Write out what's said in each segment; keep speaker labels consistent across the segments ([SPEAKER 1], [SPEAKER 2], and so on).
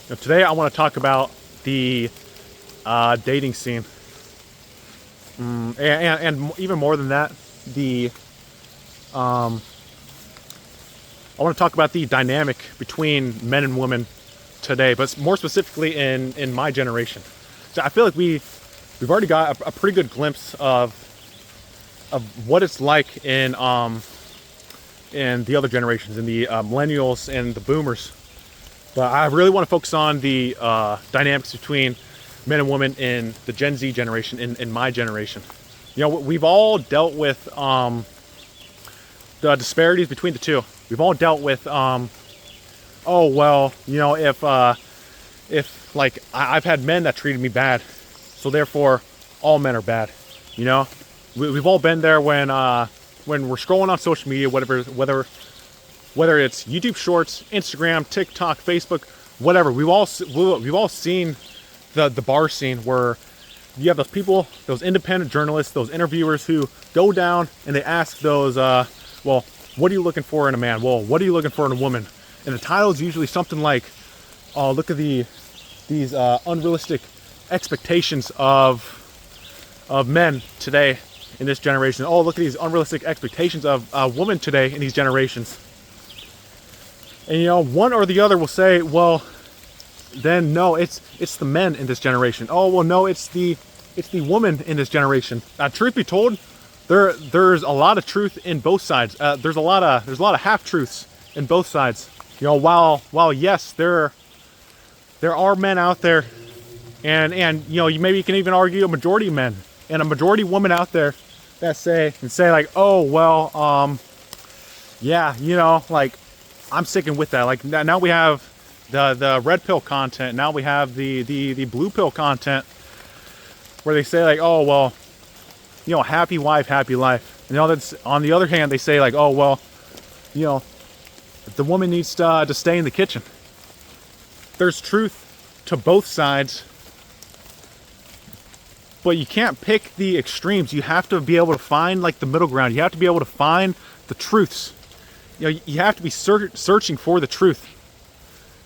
[SPEAKER 1] Now, today I want to talk about the dating scene, and even more than that, I want to talk about the dynamic between men and women today, but more specifically in my generation. So I feel like we've already got a pretty good glimpse of what it's like in the other generations, in the millennials and the boomers. But I really want to focus on the dynamics between men and women in the Gen Z generation, in my generation. You know, we've all dealt with the disparities between the two. We've all dealt with, oh well, you know, if like I've had men that treated me bad, so therefore all men are bad. You know, we've all been there when we're scrolling on social media, whether it's YouTube Shorts, Instagram, TikTok, Facebook, whatever. We've all seen the bar scene where you have those people, those independent journalists, those interviewers who go down and they ask those, well, what are you looking for in a man? Well, what are you looking for in a woman? And the title is usually something like, oh, look at these unrealistic expectations of men today in this generation. Oh, look at these unrealistic expectations of women today in these generations. And you know, one or the other will say, well, then no, it's the men in this generation. Oh, well, no, it's the woman in this generation. Truth be told, there's a lot of truth in both sides. There's a lot of half truths in both sides. You know, while yes, there are men out there, and you know, maybe you can even argue a majority of men and a majority women out there that say like, oh well, yeah, you know, like I'm sticking with that. Like now we have the red pill content. Now we have the blue pill content, where they say like, oh well, you know, happy wife, happy life. And you know, that's on the other hand, they say like, oh well, you know, the woman needs to stay in the kitchen. There's truth to both sides, but you can't pick the extremes. You have to be able to find like the middle ground. You have to be able to find the truths. You know, you have to be searching for the truth.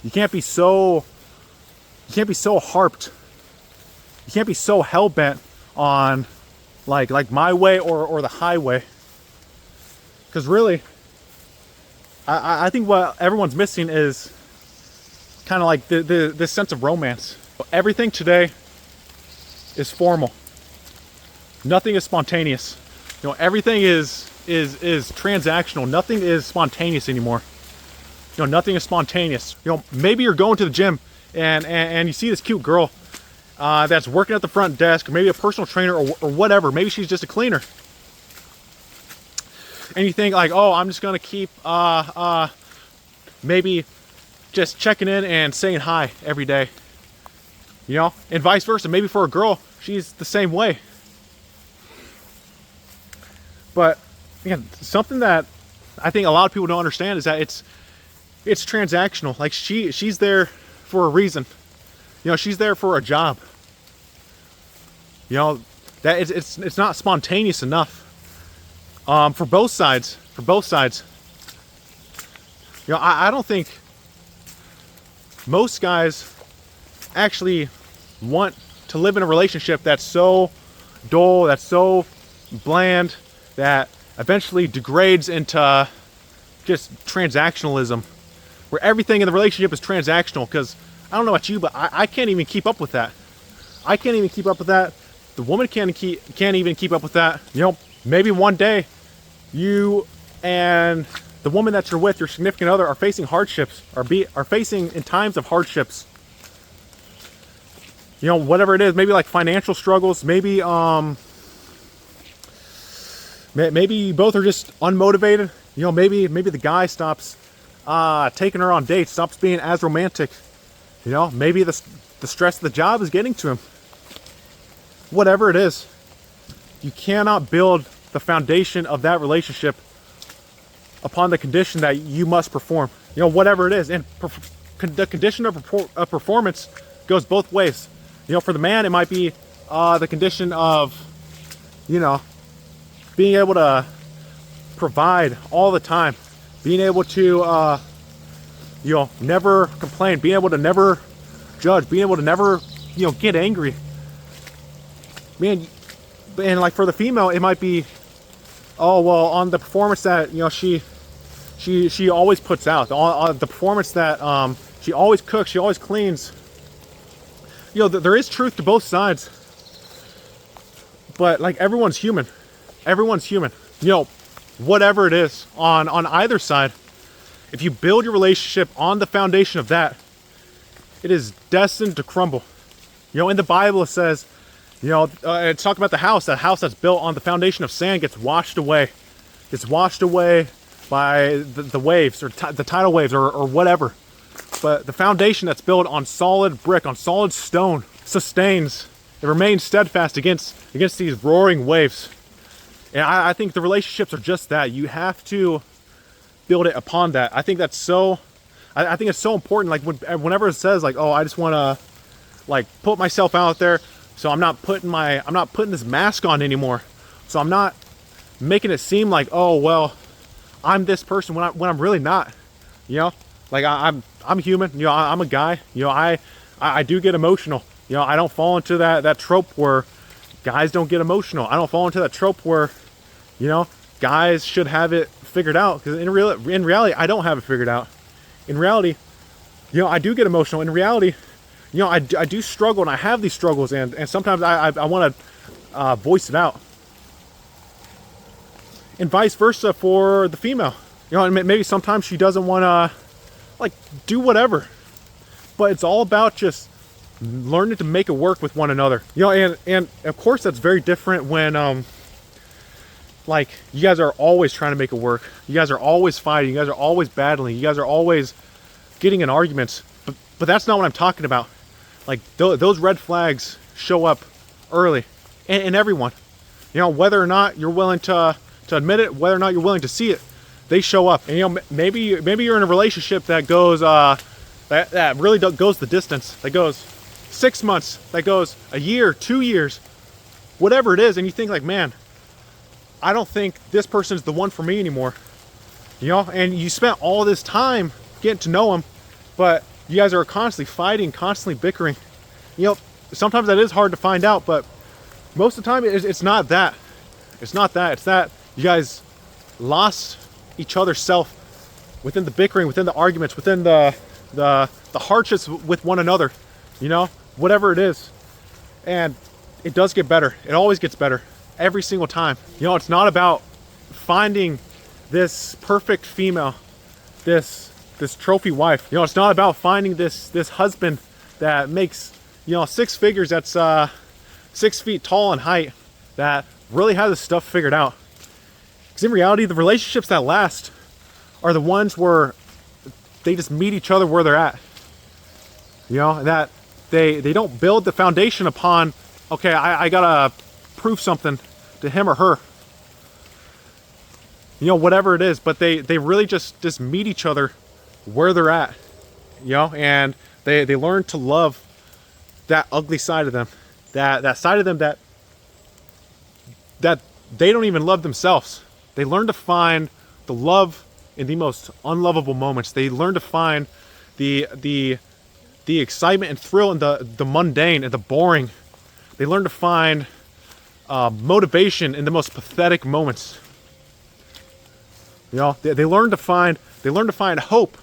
[SPEAKER 1] You can't be so harped. You can't be so hell-bent on like my way or the highway. Because really, I think what everyone's missing is kind of like this sense of romance. Everything today is formal. Nothing is spontaneous. You know, everything is transactional. Nothing is spontaneous anymore. You know, nothing is spontaneous. You know, maybe you're going to the gym and you see this cute girl that's working at the front desk, or maybe a personal trainer or whatever. Maybe she's just a cleaner. And you think like, oh, I'm just gonna keep maybe just checking in and saying hi every day. You know, and vice versa. Maybe for a girl, she's the same way. But again, something that I think a lot of people don't understand is that it's transactional. Like she's there for a reason. You know, she's there for a job. You know, that it's not spontaneous enough. For both sides. You know, I don't think most guys actually want to live in a relationship that's so dull, that's so bland, that eventually degrades into just transactionalism, where everything in the relationship is transactional. Because I don't know about you, but I can't even keep up with that. I can't even keep up with that. The woman can't even keep up with that. You know, maybe one day you and the woman that you're with, your significant other, are facing hardships, are facing in times of hardships. You know, whatever it is, maybe like financial struggles, maybe you both are just unmotivated. You know, maybe the guy stops taking her on dates, stops being as romantic. You know, maybe the stress of the job is getting to him. Whatever it is, you cannot build the foundation of that relationship upon the condition that you must perform. You know, whatever it is. And the condition of performance goes both ways. You know, for the man, it might be the condition of, you know, being able to provide all the time, being able to, you know, never complain, being able to never judge, being able to never, get angry. Man, and like for the female, it might be, oh, well, on the performance that, she always puts out, on the performance that she always cooks, she always cleans. There is truth to both sides. But like everyone's human. Everyone's human. Whatever it is on either side, if you build your relationship on the foundation of that, it is destined to crumble. In the Bible it says, it's talking about the house. That house that's built on the foundation of sand gets washed away. It's washed away by the waves or the tidal waves or whatever. But the foundation that's built on solid brick, on solid stone, sustains. It remains steadfast against these roaring waves. And I think the relationships are just that. You have to build it upon that. I think that's so. I think it's so important. Like whenever it says like, oh, I just want to like put myself out there, so I'm not putting this mask on anymore. So I'm not making it seem like, oh well, I'm this person when I'm really not. Like I'm human. I'm a guy. I do get emotional. I don't fall into that trope where guys don't get emotional. I don't fall into that trope where, guys should have it figured out. Because in reality, I don't have it figured out. In reality, I do get emotional. In reality, I do struggle, and I have these struggles, and sometimes I want to voice it out. And vice versa for the female. And maybe sometimes she doesn't want to, like, do whatever. But it's all about just learning to make it work with one another. And of course that's very different when like you guys are always trying to make it work. You guys are always fighting, you guys are always battling, you guys are always getting in arguments. But that's not what I'm talking about. Like those red flags show up early in everyone. Whether or not you're willing to admit it, whether or not you're willing to see it, they show up. And maybe you're in a relationship that goes that really goes the distance, that goes 6 months, that goes a year, 2 years, whatever it is, and you think like, man, I don't think this person's the one for me anymore. And you spent all this time getting to know him, but you guys are constantly fighting, constantly bickering. Sometimes that is hard to find out, but most of the time it's not that. It's not that. It's that you guys lost each other's self within the bickering, within the arguments, within the hardships with one another. Whatever it is. And it does get better. It always gets better. Every single time. It's not about finding this perfect female, this trophy wife. It's not about finding this husband that makes, 6 figures, that's 6 feet tall in height, that really has his stuff figured out. Because in reality, the relationships that last are the ones where they just meet each other where they're at. That they don't build the foundation upon, okay, I gotta prove something to him or her. Whatever it is, but they really just meet each other where they're at. And they learn to love that ugly side of them. That side of them that they don't even love themselves. They learn to find the love in the most unlovable moments. They learn to find the excitement and thrill in the mundane and the boring. They learn to find motivation in the most pathetic moments. They learn to find hope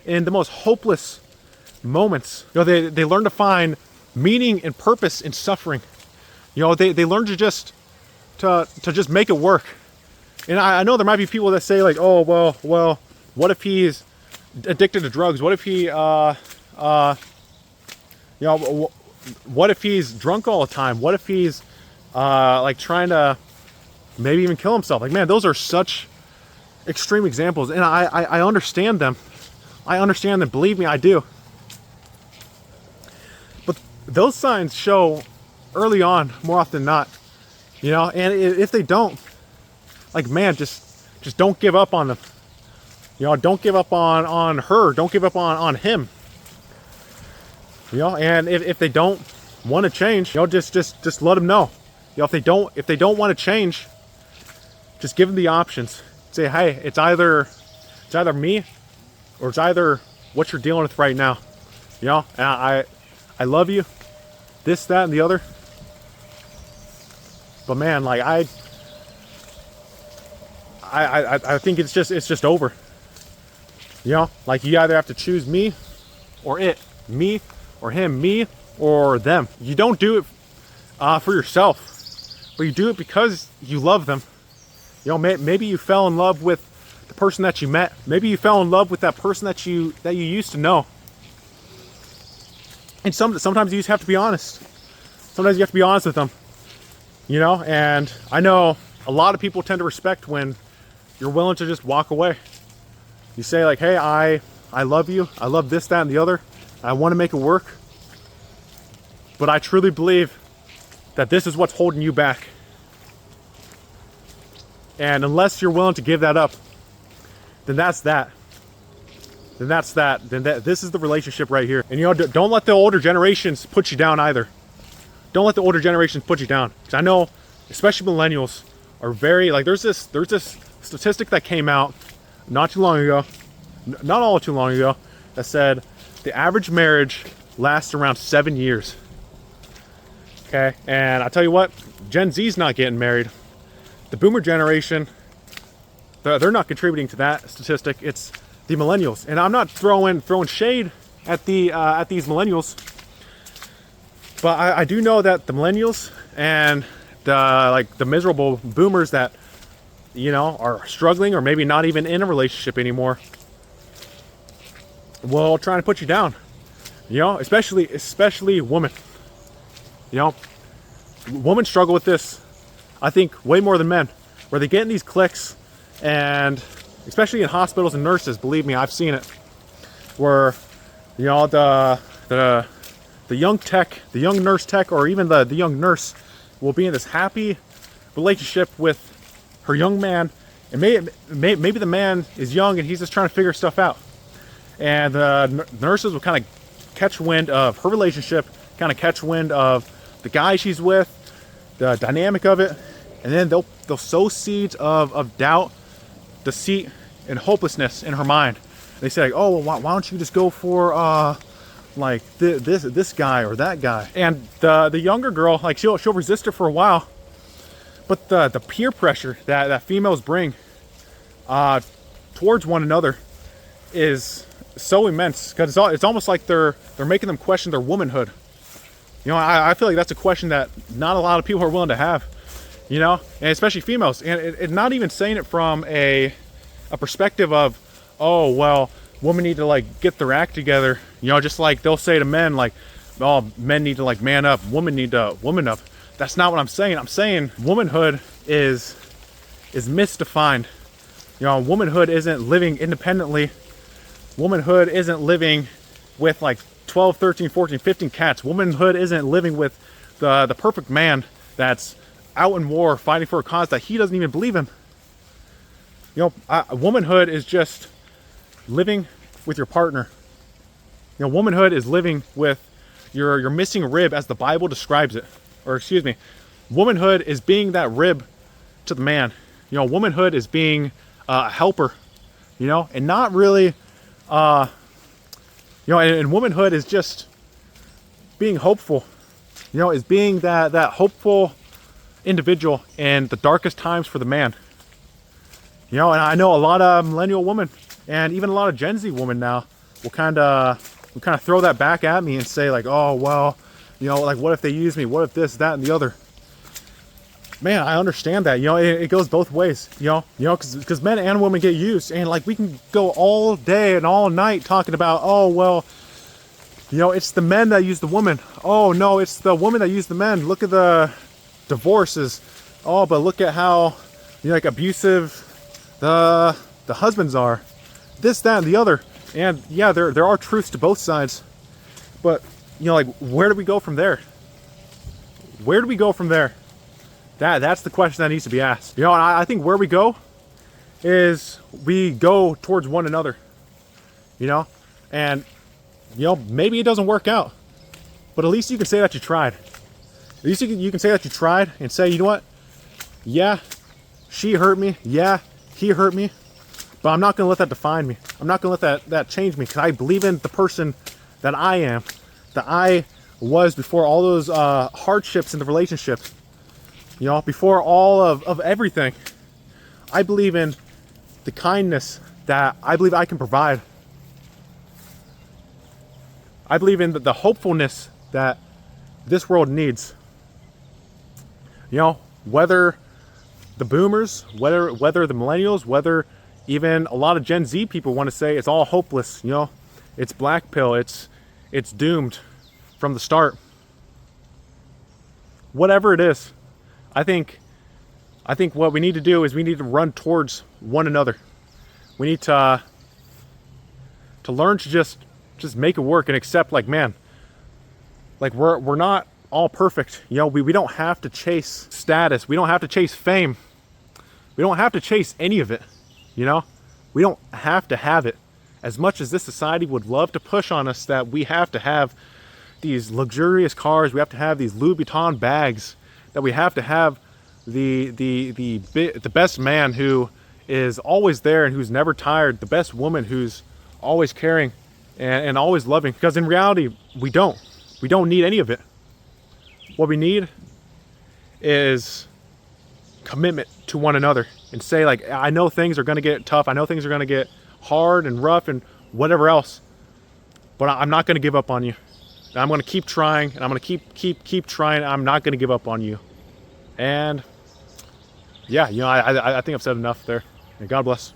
[SPEAKER 1] in the most hopeless moments. They learn to find meaning and purpose in suffering. They learn to just make it work. And I know there might be people that say like, oh well, what if he's addicted to drugs? What if he what if he's drunk all the time? What if he's like trying to maybe even kill himself? Like, man, those are such extreme examples, and I understand them. I understand them. Believe me, I do. But those signs show early on more often than not. And if they don't, like, man, just don't give up on them. Don't give up on her. Don't give up on him. And if they don't want to change, just let them know. If they don't want to change, just give them the options. Say, hey, it's either me, or it's either what you're dealing with right now. And I love you, this, that, and the other. But man, like I think it's just over. You know, like you either have to choose me or it, me or him, me or them. You don't do it for yourself, but you do it because you love them. You know, maybe you fell in love with the person that you met. Maybe you fell in love with that person that you used to know. And sometimes you just have to be honest. Sometimes you have to be honest with them. You know, and I know a lot of people tend to respect when you're willing to just walk away. You say like, hey, I love you. I love this, that, and the other. I want to make it work. But I truly believe that this is what's holding you back. And unless you're willing to give that up, then that's that. Then that's that. Then this is the relationship right here. And you know, don't let the older generations put you down either. Don't let the older generations put you down. Because I know, especially millennials, are very, like, there's this statistic that came out not too long ago, not all too long ago, that said the average marriage lasts around 7 years. Okay, and I tell you what, Gen Z's not getting married. The boomer generation, they're not contributing to that statistic. It's the millennials. And I'm not throwing shade at these millennials. But I do know that the millennials and the miserable boomers that, you know, are struggling or maybe not even in a relationship anymore, will try to put you down. You know, especially women. You know, women struggle with this, I think, way more than men, where they get in these cliques, and especially in hospitals and nurses, believe me, I've seen it, where, you know, the young tech, the young nurse tech, or even the young nurse will be in this happy relationship with her young man, and maybe the man is young and he's just trying to figure stuff out. And the nurses will kind of catch wind of her relationship, kind of catch wind of the guy she's with, the dynamic of it, and then they'll sow seeds of doubt, deceit, and hopelessness in her mind. They say, like, oh, well, why don't you just go for like this guy or that guy? And the younger girl, like, she'll resist it for a while, but the peer pressure that females bring towards one another is so immense, because it's almost like they're making them question their womanhood. You know, I feel like that's a question that not a lot of people are willing to have, you know, and especially females. And it's not even saying it from a perspective of, oh, well, women need to, like, get their act together. You know, just like they'll say to men, like, oh, men need to, like, man up, women need to woman up. That's not what I'm saying. I'm saying womanhood is misdefined. You know, womanhood isn't living independently. Womanhood isn't living with, like, 12, 13, 14, 15 cats. Womanhood isn't living with the perfect man that's out in war fighting for a cause that he doesn't even believe in. You know, womanhood is just living with your partner. You know, womanhood is living with your missing rib, as the Bible describes it. Or excuse me, womanhood is being that rib to the man. You know, womanhood is being a helper, you know, and not really, you know, and womanhood is just being hopeful, you know, is being that hopeful individual in the darkest times for the man. You know, and I know a lot of millennial women and even a lot of Gen Z women now will kind of throw that back at me and say, like, oh, well, you know, like, what if they use me? What if this, that, and the other? Man, I understand that. You know, it goes both ways. You know, because men and women get used, and, like, we can go all day and all night talking about, oh, well, you know, it's the men that use the women. Oh no, it's the women that use the men. Look at the divorces. Oh, but look at how, you know, like, abusive the husbands are. This, that, and the other. And yeah, there are truths to both sides, but, you know, like, where do we go from there? Where do we go from there? That's the question that needs to be asked. You know, and I think where we go is we go towards one another. You know, and, you know, maybe it doesn't work out, but at least you can say that you tried. At least you can say that you tried and say, you know what? Yeah, she hurt me. Yeah, he hurt me. But I'm not going to let that define me. I'm not going to let that change me, because I believe in the person that I am, that I was before all those hardships in the relationship, you know, before all of everything. I believe in the kindness that I believe I can provide. I believe in the hopefulness that this world needs. You know, whether the boomers, whether the millennials, whether even a lot of Gen Z people want to say it's all hopeless, you know, it's black pill, it's doomed from the start. Whatever it is, I think what we need to do is we need to run towards one another. We need to learn to just make it work and accept, like, man, like we're not all perfect. You know, we don't have to chase status. We don't have to chase fame. We don't have to chase any of it. You know, we don't have to have it. As much as this society would love to push on us that we have to have these luxurious cars, we have to have these Louis Vuitton bags, that we have to have the best man who is always there and who's never tired, the best woman who's always caring and always loving. Because in reality, we don't need any of it. What we need is commitment to one another, and say, like, I know things are going to get tough, I know things are going to get hard and rough and whatever else, but I'm not going to give up on you. I'm going to keep trying, and I'm going to keep trying. I'm not going to give up on you. And yeah, you know, I think I've said enough there. And God bless.